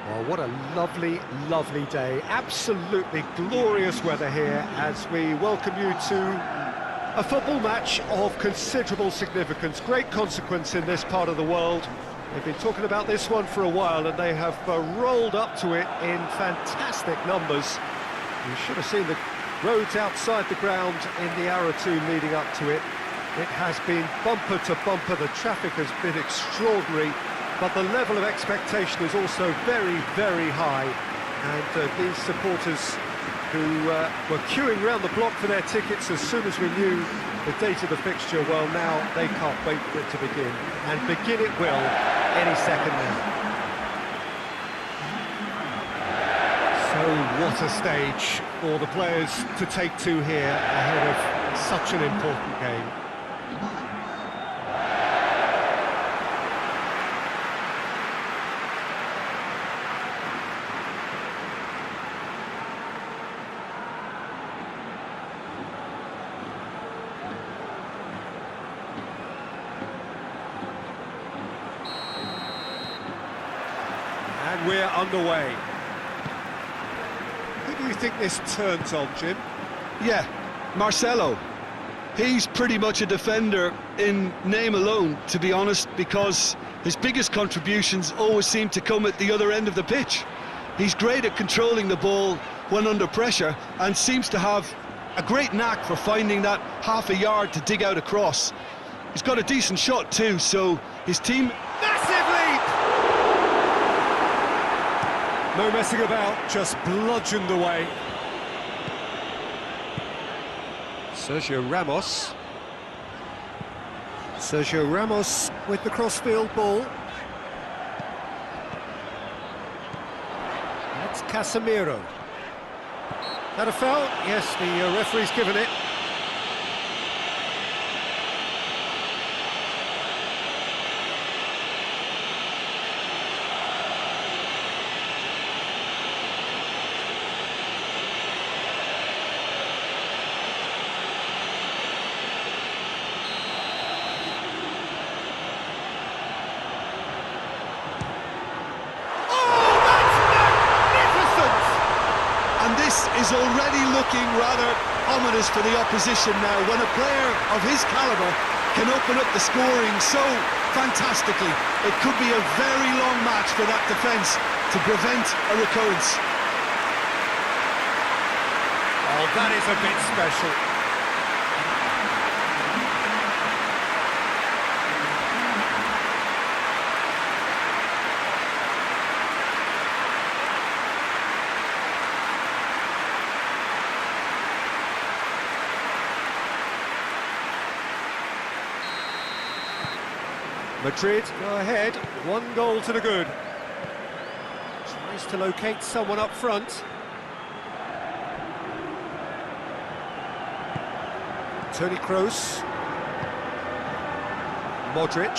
Well, what a lovely, lovely day. Absolutely glorious weather here as we welcome you to a football match of considerable significance, great consequence in this part of the world. They've been talking about this one for a while and they have rolled up to it in fantastic numbers. You should have seen the roads outside the ground in the hour or two leading up to it. It has been bumper to bumper, the traffic has been extraordinary, but the level of expectation is also very, very high. And these supporters who were queuing around the block for their tickets as soon as we knew the date of the fixture, well, now they can't wait for it to begin. And begin it will any second now. So what a stage for the players to take to here ahead of such an important game. And we're underway. Who do you think this turns on, Jim? Yeah, Marcelo. He's pretty much a defender in name alone, to be honest, because his biggest contributions always seem to come at the other end of the pitch. He's great at controlling the ball when under pressure and seems to have a great knack for finding that half a yard to dig out a cross. He's got a decent shot too, so his team... Massive leap! No messing about, just bludgeoned away. Sergio Ramos. Sergio Ramos with the crossfield ball. That's Casemiro. That a foul? Yes, the referee's given it. Is already looking rather ominous for the opposition now when a player of his calibre can open up the scoring so fantastically. It could be a very long match for that defence to prevent a recurrence. Oh, that is a bit special. Madrid go ahead, 1 goal to the good. Tries to locate someone up front. Toni Kroos. Modric.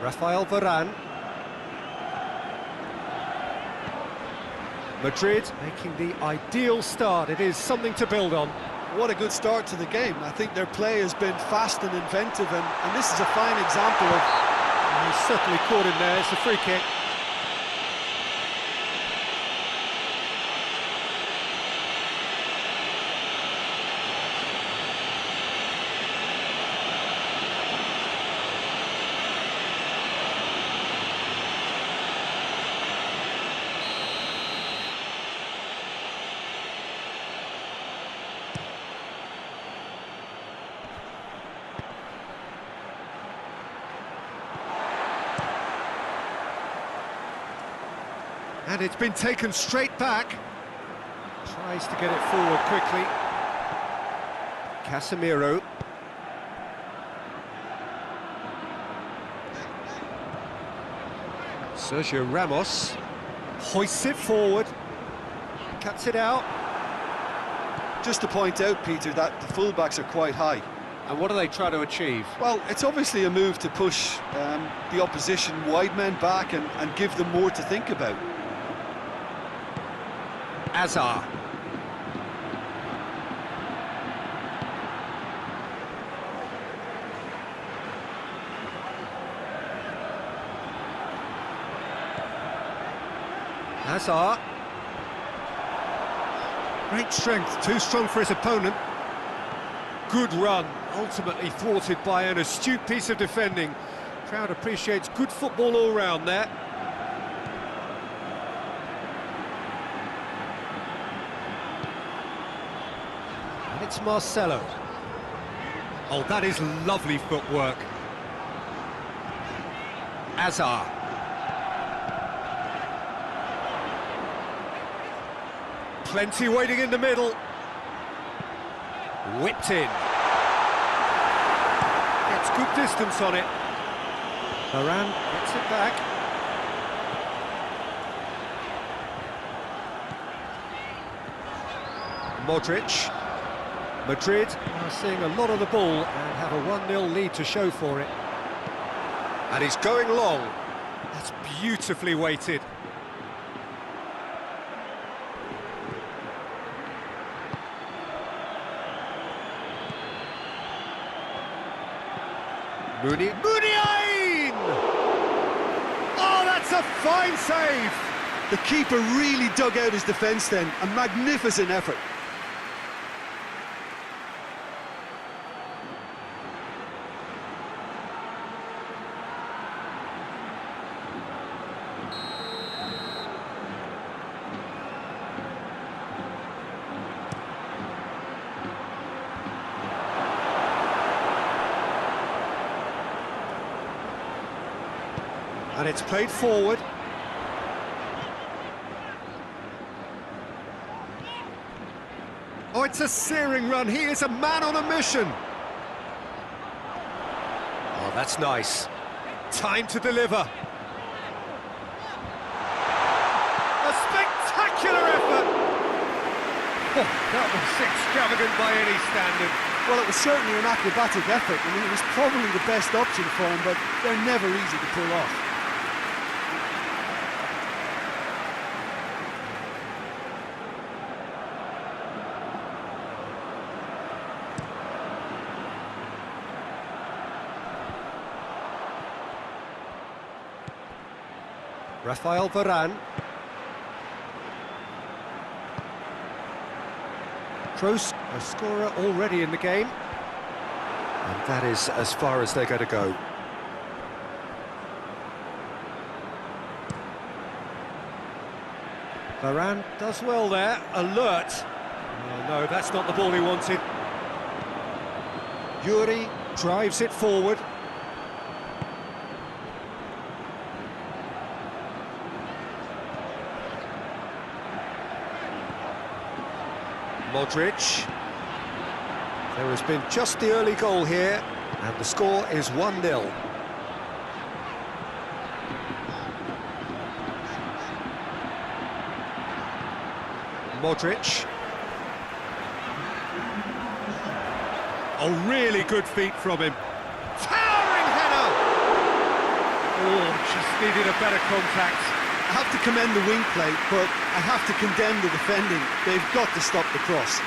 Rafael Varane. Madrid making the ideal start. It is something to build on. What a good start to the game. I think their play has been fast and inventive, and this is a fine example of... He's certainly caught him there, it's a free kick. And it's been taken straight back. Tries to get it forward quickly. Casemiro. Sergio Ramos. Hoists it forward. Cuts it out. Just to point out, Peter, that the fullbacks are quite high. And what do they try to achieve? Well, it's obviously a move to push the opposition wide men back and give them more to think about. Azar. Hazard. Great strength, too strong for his opponent. Good run, ultimately thwarted by an astute piece of defending. Crowd appreciates good football all round there. And it's Marcelo. Oh, that is lovely footwork. Hazard. Plenty waiting in the middle. Whipped in. Gets good distance on it. Varane gets it back. Modric. Madrid are seeing a lot of the ball and have a 1-0 lead to show for it. And he's going long. That's beautifully weighted. Muniain! Oh, that's a fine save! The keeper really dug out his defence then. A magnificent effort. And it's played forward. Oh, it's a searing run. He is a man on a mission. Oh, that's nice. Time to deliver. A spectacular effort. Oh, that was extravagant by any standard. Well, it was certainly an acrobatic effort. I mean, it was probably the best option for him, but they're never easy to pull off. Rafael Varane. Kroos, a scorer already in the game. And that is as far as they're going to go. Varane does well there, alert. Oh no, that's not the ball he wanted. Yuri drives it forward. Modric. There has been just the early goal here, and the score is 1-0. Modric. Oh, really good feet from him. Towering header! Oh, just needed a better contact. I have to commend the wing play, but I have to condemn the defending. They've got to stop the cross.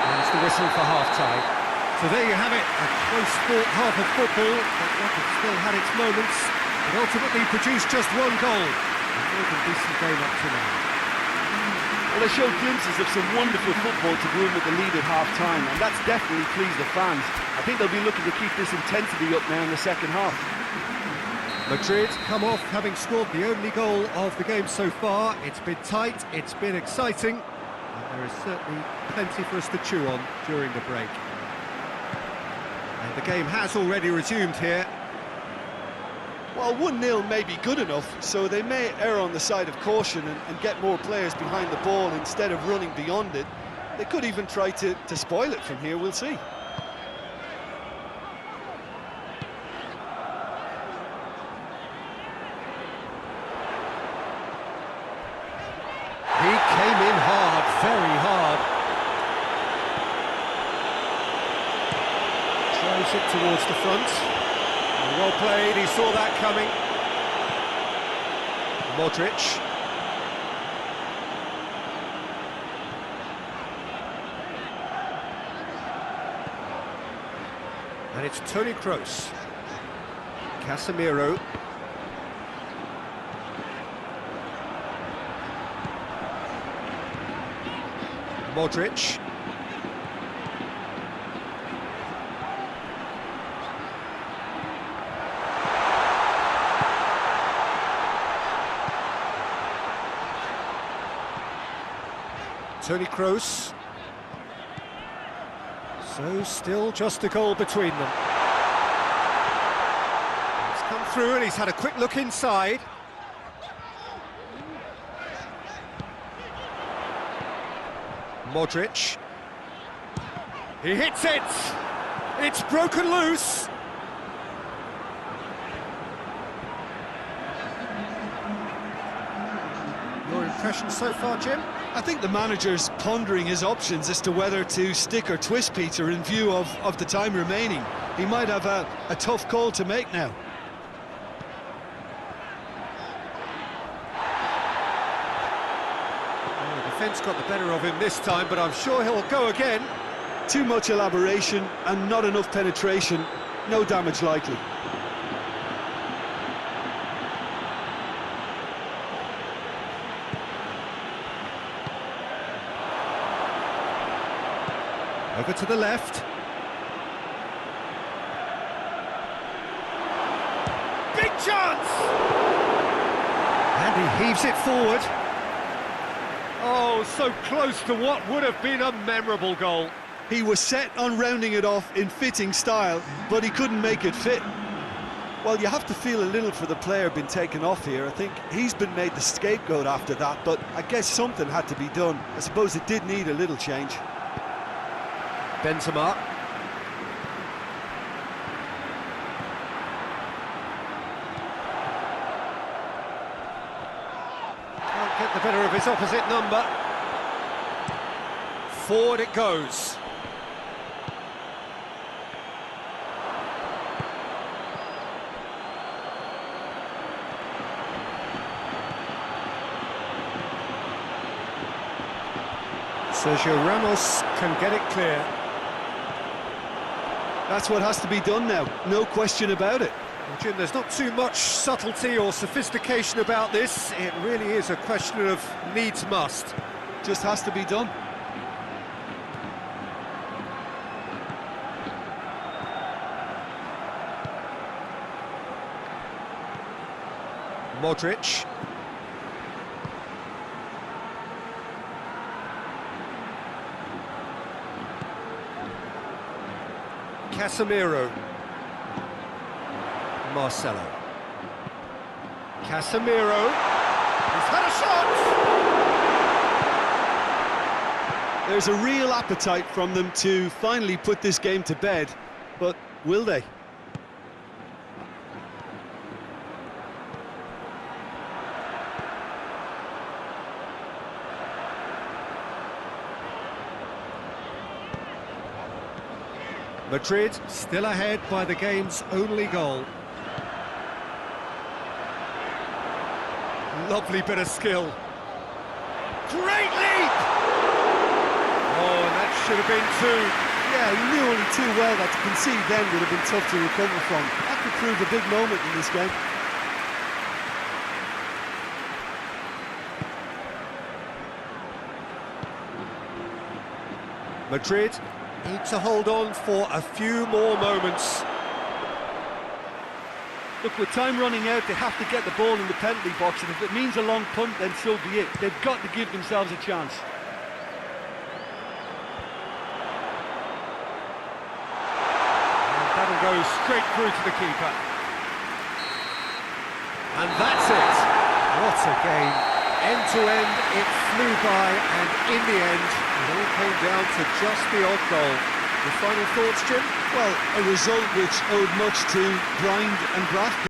There's the whistle for half-time. So there you have it, a close-fought half of football, but one that still had its moments. It ultimately produced just one goal. A more than decent game up to now. Well, they showed glimpses of some wonderful football to go in with the lead at half-time, and that's definitely pleased the fans. I think they'll be looking to keep this intensity up now in the second half. Madrid come off having scored the only goal of the game so far. It's been tight, it's been exciting, and there is certainly plenty for us to chew on during the break. And the game has already resumed here. Well, 1-0 may be good enough, so they may err on the side of caution and get more players behind the ball instead of running beyond it. They could even try to spoil it from here, we'll see. He came in hard, very hard. Throws it towards the front. Well played, he saw that coming. Modric. And it's Toni Kroos. Casemiro. Modric. Toni Kroos. So still just a goal between them. He's come through and he's had a quick look inside. Modric. He hits it! It's broken loose! Your impression so far, Jim? I think the manager's pondering his options as to whether to stick or twist Peter in view of the time remaining. He might have a tough call to make now. Well, the defence got the better of him this time, but I'm sure he'll go again. Too much elaboration and not enough penetration. No damage likely. Over to the left. Big chance! And he heaves it forward. Oh, so close to what would have been a memorable goal. He was set on rounding it off in fitting style, but he couldn't make it fit. Well, you have to feel a little for the player being taken off here. I think he's been made the scapegoat after that, but I guess something had to be done. I suppose it did need a little change. Benzema. Can't get the better of his opposite number. Forward it goes. Sergio Ramos can get it clear. That's what has to be done now, no question about it. Well, Jim, there's not too much subtlety or sophistication about this. It really is a question of needs must. Just has to be done. Modric. Casemiro. Marcelo. Casemiro. He's had a shot! There's a real appetite from them to finally put this game to bed, but will they? Madrid still ahead by the game's only goal. Lovely bit of skill. Great leap! Oh, and that should have been two. Yeah, he knew only too well that to concede then would have been tough to recover from. That could prove a big moment in this game. Madrid need to hold on for a few more moments. Look, with time running out, they have to get the ball in the penalty box, and if it means a long punt, then so be it. They've got to give themselves a chance. And that'll go straight through to the keeper. And that's it. What a game. End to end, it flew by, and in the end, it all came down to just the odd goal. Your final thoughts, Jim? Well, a result which owed much to grind and graft.